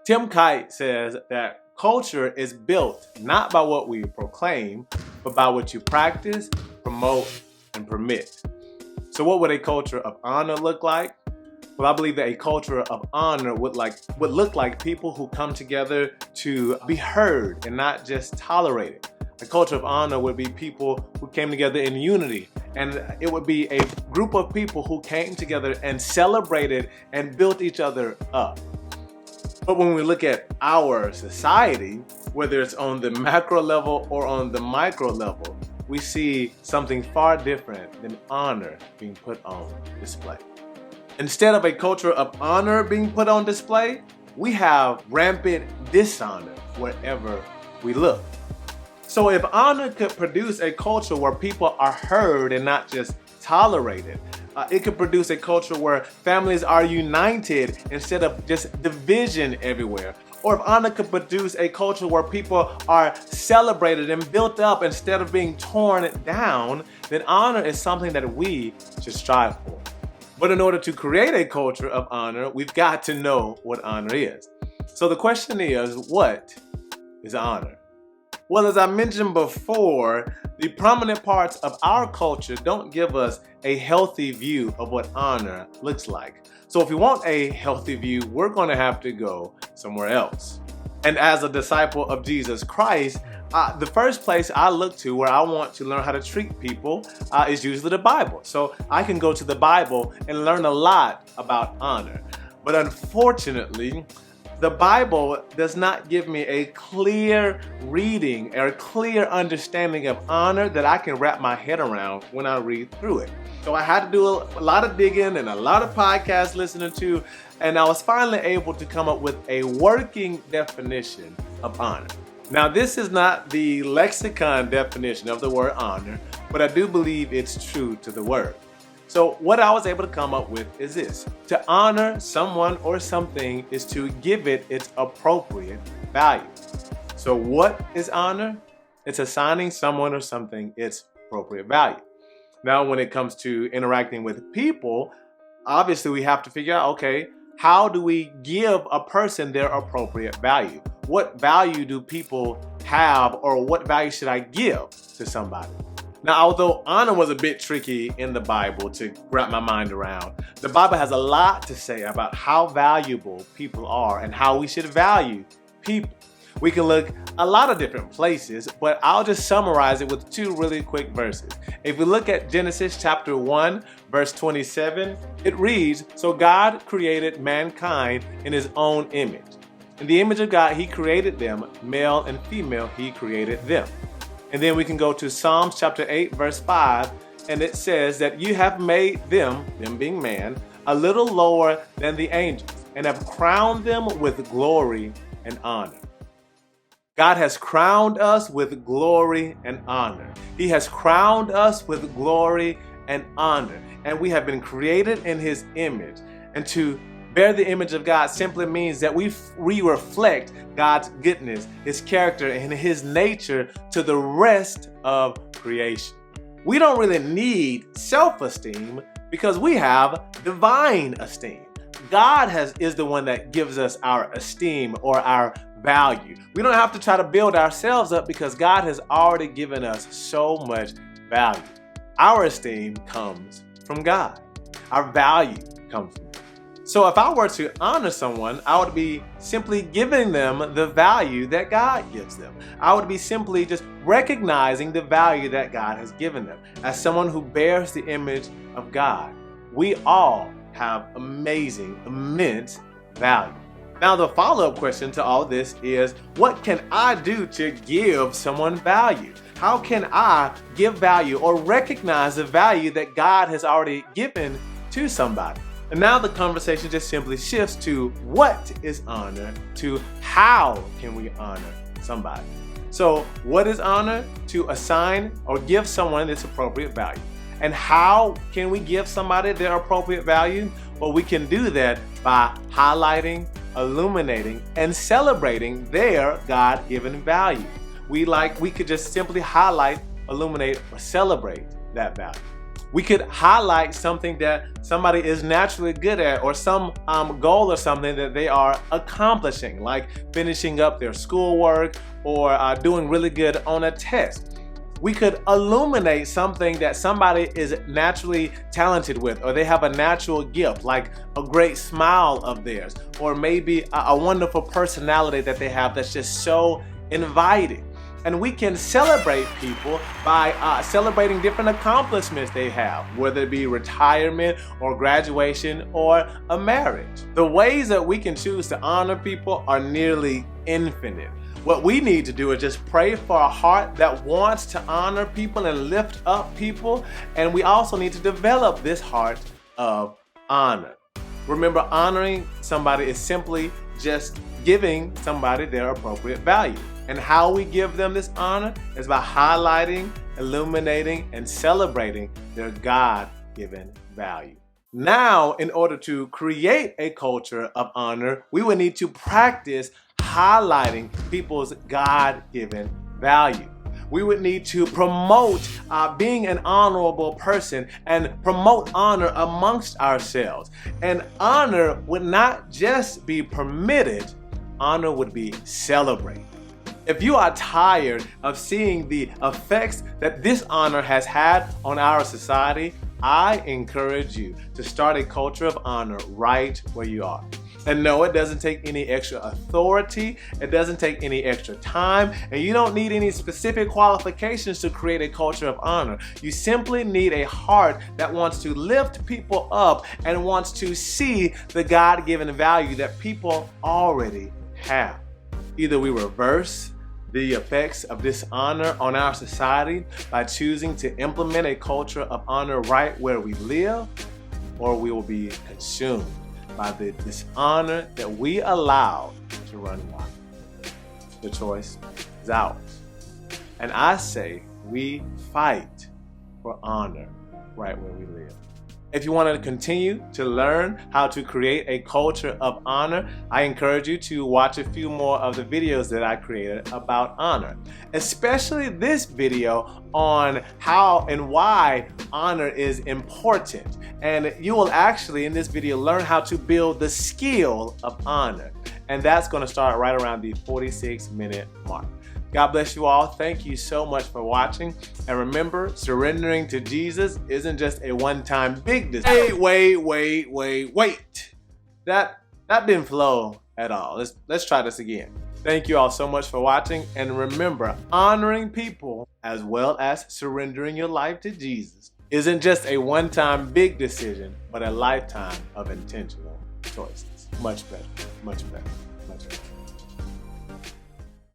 Tim Kite says that culture is built not by what we proclaim, but by what you practice, promote, and permit. So what would a culture of honor look like? Well, I believe that a culture of honor would look like people who come together to be heard and not just tolerated. A culture of honor would be people who came together in unity, and it would be a group of people who came together and celebrated and built each other up. But when we look at our society, whether it's on the macro level or on the micro level, we see something far different than honor being put on display. Instead of a culture of honor being put on display, we have rampant dishonor wherever we look. So if honor could produce a culture where people are heard and not just tolerated, it could produce a culture where families are united instead of just division everywhere. Or if honor could produce a culture where people are celebrated and built up instead of being torn down, then honor is something that we should strive for. But in order to create a culture of honor, we've got to know what honor is. So the question is, what is honor? Well, as I mentioned before, the prominent parts of our culture don't give us a healthy view of what honor looks like. So if we want a healthy view, we're going to have to go somewhere else. And as a disciple of Jesus Christ, the first place I look to where I want to learn how to treat people is usually the Bible. So I can go to the Bible and learn a lot about honor. But unfortunately, the Bible does not give me a clear reading or a clear understanding of honor that I can wrap my head around when I read through it. So I had to do a lot of digging and a lot of podcasts listening to, and I was finally able to come up with a working definition of honor. Now, this is not the lexicon definition of the word honor, but I do believe it's true to the word. So what I was able to come up with is this: to honor someone or something is to give it its appropriate value. So what is honor? It's assigning someone or something its appropriate value. Now, when it comes to interacting with people, obviously we have to figure out, okay, how do we give a person their appropriate value? What value do people have, or what value should I give to somebody? Now, although honor was a bit tricky in the Bible to wrap my mind around, the Bible has a lot to say about how valuable people are and how we should value people. We can look a lot of different places, but I'll just summarize it with two really quick verses. If we look at Genesis chapter 1, verse 27, it reads, "So God created mankind in his own image. In the image of God, he created them, male and female, he created them." And then we can go to Psalms chapter 8, verse 5, and it says that you have made them being man, a little lower than the angels, and have crowned them with glory and honor. God has crowned us with glory and honor. He has crowned us with glory and honor, and we have been created in his image. And to bear the image of God simply means that we reflect God's goodness, his character, and his nature to the rest of creation. We don't really need self-esteem because we have divine esteem. God is the one that gives us our esteem or our value. We don't have to try to build ourselves up because God has already given us so much value. Our esteem comes from God. Our value comes from God. So if I were to honor someone, I would be simply giving them the value that God gives them. I would be simply just recognizing the value that God has given them. As someone who bears the image of God, we all have amazing, immense value. Now, the follow-up question to all this is, what can I do to give someone value? How can I give value or recognize the value that God has already given to somebody? And now the conversation just simply shifts to what is honor to how can we honor somebody. So what is honor? To assign or give someone its appropriate value. And how can we give somebody their appropriate value? Well, we can do that by highlighting, illuminating, and celebrating their God-given value. We could just simply highlight, illuminate, or celebrate that value. We could highlight something that somebody is naturally good at, or some goal or something that they are accomplishing, like finishing up their schoolwork or doing really good on a test. We could illuminate something that somebody is naturally talented with, or they have a natural gift, like a great smile of theirs, or maybe a wonderful personality that they have that's just so inviting. And we can celebrate people by celebrating different accomplishments they have, whether it be retirement or graduation or a marriage. The ways that we can choose to honor people are nearly infinite. What we need to do is just pray for a heart that wants to honor people and lift up people. And we also need to develop this heart of honor. Remember, honoring somebody is simply just giving somebody their appropriate value. And how we give them this honor is by highlighting, illuminating, and celebrating their God-given value. Now, in order to create a culture of honor, we would need to practice highlighting people's God-given value. We would need to promote being an honorable person and promote honor amongst ourselves. And honor would not just be permitted, honor would be celebrated. If you are tired of seeing the effects that this honor has had on our society, I encourage you to start a culture of honor right where you are. And no, it doesn't take any extra authority, it doesn't take any extra time, and you don't need any specific qualifications to create a culture of honor. You simply need a heart that wants to lift people up and wants to see the God-given value that people already have. Either we reverse the effects of dishonor on our society by choosing to implement a culture of honor right where we live, or we will be consumed by the dishonor that we allow to run wild. The choice is ours. And I say we fight for honor right where we live. If you want to continue to learn how to create a culture of honor, I encourage you to watch a few more of the videos that I created about honor, especially this video on how and why honor is important. And you will actually, in this video, learn how to build the skill of honor. And that's going to start right around the 46-minute mark. God bless you all. Thank you so much for watching. And remember, surrendering to Jesus isn't just a one-time big decision. Wait. That didn't flow at all. Let's try this again. Thank you all so much for watching. And remember, honoring people as well as surrendering your life to Jesus isn't just a one-time big decision, but a lifetime of intentional choices. Much better, much better.